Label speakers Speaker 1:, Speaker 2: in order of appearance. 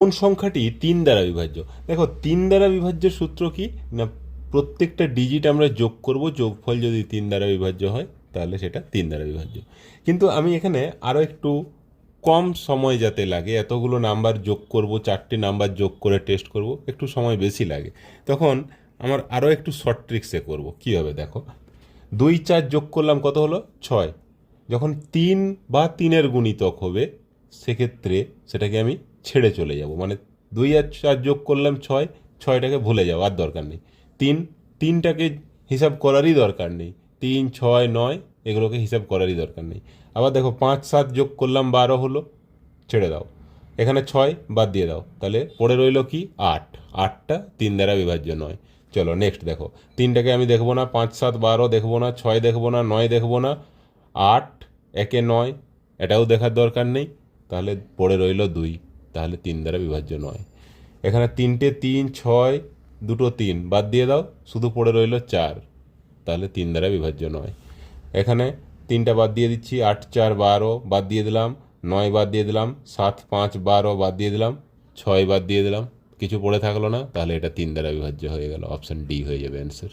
Speaker 1: কোন সংখ্যাটি 3 দ্বারা বিভাজ্য? দেখো 3 দ্বারা বিভাজ্য সূত্র কি না, প্রত্যেকটা ডিজিট আমরা যোগ করব, যোগফল যদি 3 দ্বারা বিভাজ্য হয় তাহলে সেটা 3 দ্বারা বিভাজ্য। কিন্তু আমি এখানে আরও একটু কম সময় যাতে লাগে, এতগুলো নাম্বার যোগ করব, 4টি নাম্বার যোগ করে টেস্ট করব, একটু সময় বেশি লাগে, তখন আমার আরও একটু শর্ট ট্রিক্সে করব। কীভাবে দেখো, 2 4 যোগ করলাম, কত হলো? 6। যখন 3 বা 3-এর গুণিতক হবে সেক্ষেত্রে সেটাকে আমি ছেড়ে চলে যাব, মানে 2 আর 4 যোগ করলাম 6, 6টাকে ভুলে যাও, আর দরকার নেই। 3টাকে হিসাব করারই দরকার নেই, 3 6 9 এগুলোকে হিসাব করারই দরকার নেই। আবার দেখো 5 7 যোগ করলাম 12 হলো, ছেড়ে দাও। এখানে 6 বাদ দিয়ে দাও, তাহলে পড়ে রইল কি? 8। 8টা 3 দ্বারা বিভাজ্য নয়। চলো নেক্সট দেখো, 3টাকে আমি দেখবো না, 5 7 12 দেখবো না, 6 দেখবো না, 9 দেখবো না, 8 একে 9, এটাও দেখার দরকার নেই, তাহলে পড়ে রইল 2, তাহলে 3 দ্বারা বিভাজ্য নয়। এখানে 3টে 3 6 দুটো 3 বাদ দিয়ে দাও, শুধু পড়ে রইল 4, তাহলে 3 দ্বারা বিভাজ্য নয়। এখানে 3টা বাদ দিয়ে দিচ্ছি, 8 4 12 বাদ দিয়ে দিলাম, 9 বাদ দিয়ে দিলাম, 7 5 12 বাদ দিয়ে দিলাম, 6 বাদ দিয়ে দিলাম, কিছু পড়ে থাকলো না, তাহলে এটা 3 দ্বারা বিভাজ্য হয়ে গেল। অপশান ডি হয়ে যাবে অ্যান্সার।